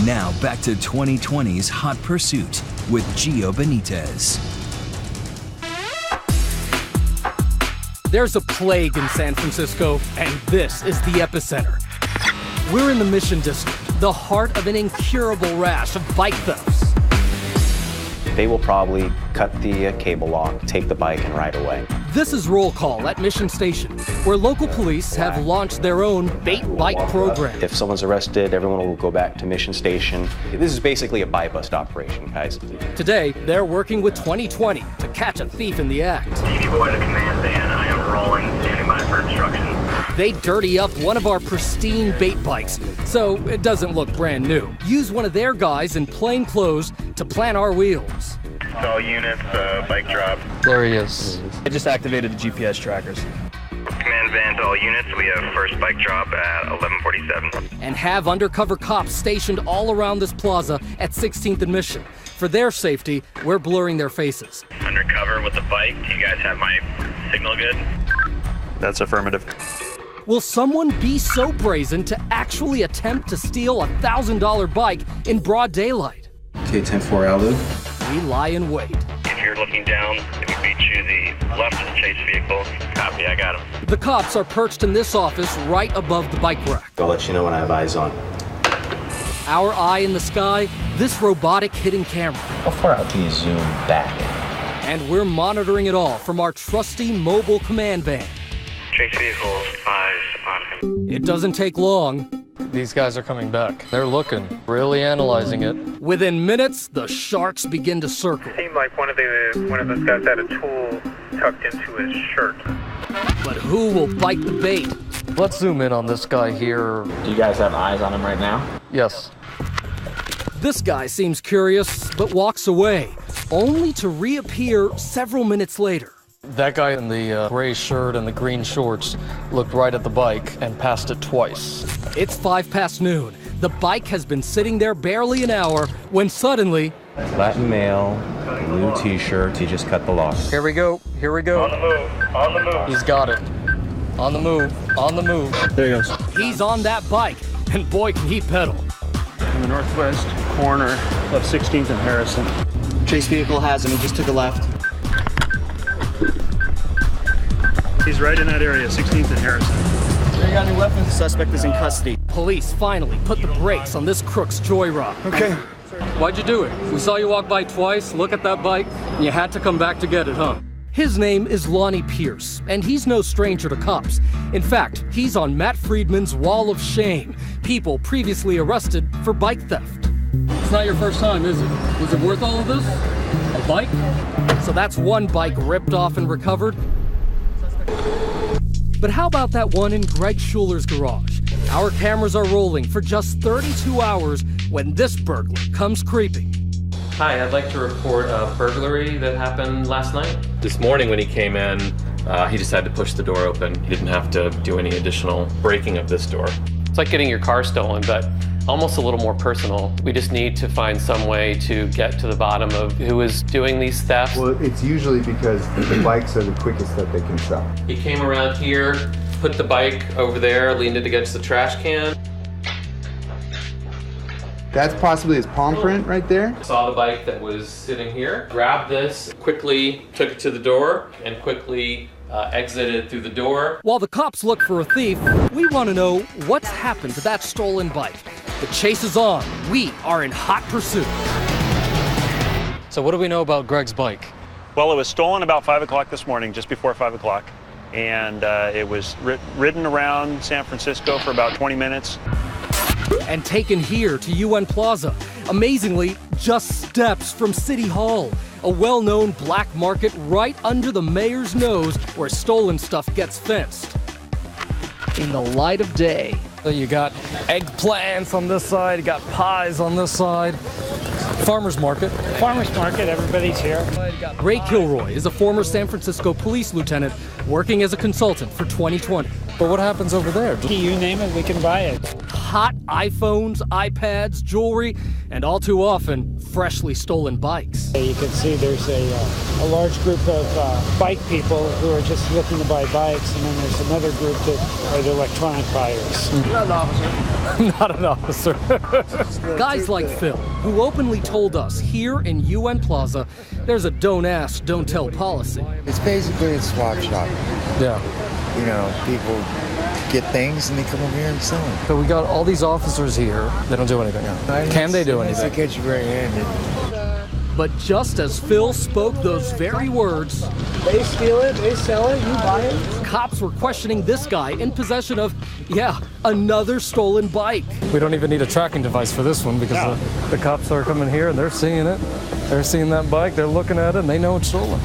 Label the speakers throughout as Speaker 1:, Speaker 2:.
Speaker 1: Now back to 2020's Hot Pursuit with Gio Benitez.
Speaker 2: There's a plague in San Francisco, and this is the epicenter. We're in the Mission District, the heart of an incurable rash of bike thefts.
Speaker 3: They will probably cut the cable lock, take the bike, and ride away.
Speaker 2: This is Roll Call at Mission Station, where local police have launched their own bait bike program.
Speaker 3: If someone's arrested, everyone will go back to Mission Station. This is basically a buy bust operation, guys.
Speaker 2: Today, they're working with 2020 to catch a thief in the act.
Speaker 4: TV boy to command van, I am rolling, standing by for instructions.
Speaker 2: They dirty up one of our pristine bait bikes, so it doesn't look brand new. Use one of their guys in plain clothes to plant our wheels.
Speaker 4: All units, bike drop.
Speaker 5: There he is. I just activated the GPS trackers.
Speaker 4: Command van to all units, we have first bike drop at 11:47.
Speaker 2: And have undercover cops stationed all around this plaza at 16th and Mission. For their safety, we're blurring their faces.
Speaker 4: Undercover with the bike, do you guys have my signal good?
Speaker 6: That's affirmative.
Speaker 2: Will someone be so brazen to actually attempt to steal a $1,000 bike in broad daylight?
Speaker 7: Okay, 10-4 Alu.
Speaker 2: We lie in wait.
Speaker 4: If you're looking down, it would be to the left of the chase vehicle. Copy, I got him.
Speaker 2: The cops are perched in this office right above the bike rack.
Speaker 3: I'll let you know when I have eyes on.
Speaker 2: Our eye in the sky, this robotic hidden camera.
Speaker 3: How far out can you zoom back?
Speaker 2: And we're monitoring it all from our trusty mobile command van.
Speaker 4: Chase vehicles, eyes on him.
Speaker 2: It doesn't take long.
Speaker 5: These guys are coming back. They're looking, really analyzing it.
Speaker 2: Within minutes, the sharks begin to circle.
Speaker 4: Seemed like one of those guys had a tool tucked into his shirt.
Speaker 2: But who will bite the bait?
Speaker 5: Let's zoom in on this guy here.
Speaker 3: Do you guys have eyes on him right now?
Speaker 5: Yes.
Speaker 2: This guy seems curious, but walks away, only to reappear several minutes later.
Speaker 5: That guy in the gray shirt and the green shorts looked right at the bike and passed it twice.
Speaker 2: It's 5 past noon. The bike has been sitting there barely an hour when suddenly...
Speaker 3: Latin male, blue t-shirt, he just cut the lock.
Speaker 5: Here we go, here we go.
Speaker 4: On the move, on the move.
Speaker 5: He's got it. On the move, on the move. There he goes.
Speaker 2: He's on that bike, and boy can he pedal.
Speaker 6: In the northwest corner of 16th and Harrison.
Speaker 8: Chase vehicle has him, he just took a left.
Speaker 6: He's right in that area, 16th and Harrison.
Speaker 8: You got any weapons? Suspect is in custody.
Speaker 2: Police finally put the brakes on this crook's joyride.
Speaker 8: Okay.
Speaker 2: Why'd you do it? We saw you walk by twice, look at that bike, and you had to come back to get it, huh? His name is Lonnie Pierce, and he's no stranger to cops. In fact, he's on Matt Friedman's wall of shame. People previously arrested for bike theft. It's not your first time, is it? Was it worth all of this? A bike? So that's one bike ripped off and recovered. But how about that one in Greg Schuler's garage? Our cameras are rolling for just 32 hours when this burglar comes creeping.
Speaker 9: Hi, I'd like to report a burglary that happened last night. This morning when he came in, he just had to push the door open. He didn't have to do any additional breaking of this door. It's like getting your car stolen, but almost a little more personal. We just need to find some way to get to the bottom of who is doing these thefts.
Speaker 10: Well, it's usually because the bikes are the quickest that they can sell.
Speaker 9: He came around here, put the bike over there, leaned it against the trash can.
Speaker 10: That's possibly his palm print right there.
Speaker 9: Saw the bike that was sitting here, grabbed this, quickly took it to the door, and quickly exited through the door.
Speaker 2: While the cops look for a thief, we want to know what's happened to that stolen bike. The chase is on. We are in hot pursuit.
Speaker 5: So what do we know about Greg's bike?
Speaker 6: Well, it was stolen about 5 o'clock this morning, just before 5 o'clock. And it was ridden around San Francisco for about 20 minutes.
Speaker 2: And taken here to UN Plaza. Amazingly, just steps from City Hall, a well-known black market right under the mayor's nose where stolen stuff gets fenced. In the light of day.
Speaker 5: So you got eggplants on this side, you got pies on this side. Farmer's market.
Speaker 8: Farmer's market, everybody's here.
Speaker 2: Ray Kilroy is a former San Francisco police lieutenant working as a consultant for 2020.
Speaker 5: But what happens over there?
Speaker 8: You name it, we can buy it.
Speaker 2: Hot iPhones, iPads, jewelry, and all too often, freshly stolen bikes.
Speaker 8: You can see there's a large group of bike people who are just looking to buy bikes, and then there's another group that are the electronic buyers.
Speaker 5: Not an officer. Not an officer.
Speaker 2: Guys like Phil, who openly told us here in UN Plaza, there's a don't ask, don't tell policy.
Speaker 7: It's basically a swap shop.
Speaker 5: Yeah.
Speaker 7: You know, people get things and they come over here and sell them.
Speaker 5: So we got all these officers here. They don't do anything.
Speaker 7: No.
Speaker 5: Can they do anything?
Speaker 7: They catch you red-handed.
Speaker 2: But just as Phil spoke those very words,
Speaker 8: They steal it, they sell it, you buy it.
Speaker 2: cops were questioning this guy in possession of, another stolen bike.
Speaker 5: We don't even need a tracking device for this one because the cops are coming here and they're seeing it. They're seeing that bike, they're looking at it, and they know it's stolen.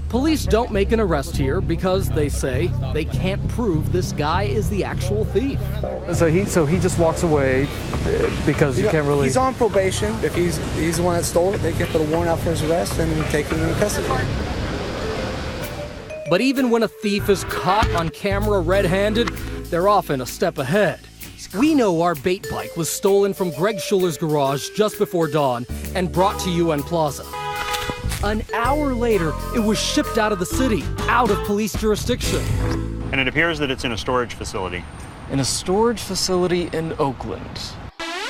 Speaker 2: Police don't make an arrest here because they say they can't prove this guy is the actual thief.
Speaker 5: So he just walks away because you can't really...
Speaker 11: He's on probation. If he's the one that stole it, they can put a warrant out for his arrest and take him into custody.
Speaker 2: But even when a thief is caught on camera red-handed, they're often a step ahead. We know our bait bike was stolen from Greg Schuller's garage just before dawn and brought to UN Plaza. An hour later, it was shipped out of the city, out of police jurisdiction.
Speaker 6: And it appears that it's in a storage facility.
Speaker 5: In a storage facility in Oakland.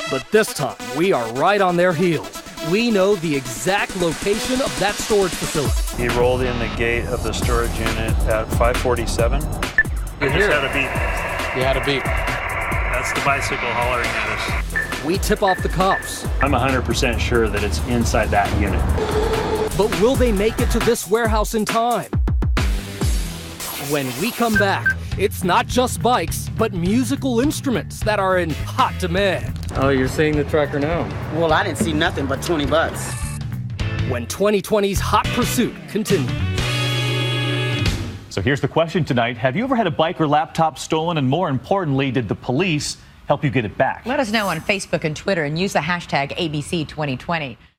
Speaker 2: But this time, we are right on their heels. We know the exact location of that storage facility.
Speaker 6: He rolled in the gate of the storage unit at 5:47.
Speaker 9: You're
Speaker 6: Just
Speaker 9: here.
Speaker 6: had a beep.
Speaker 9: You had a beep.
Speaker 6: That's the bicycle hollering at us.
Speaker 2: We tip off the cops.
Speaker 6: I'm 100% sure that it's inside that unit.
Speaker 2: But will they make it to this warehouse in time? When we come back, it's not just bikes, but musical instruments that are in hot demand.
Speaker 5: Oh, you're seeing the tracker now?
Speaker 8: Well, I didn't see nothing but $20.
Speaker 2: When 2020's Hot Pursuit continues.
Speaker 12: So here's the question tonight. Have you ever had a bike or laptop stolen? And more importantly, did the police help you get it back?
Speaker 13: Let us know on Facebook and Twitter and use the hashtag ABC2020.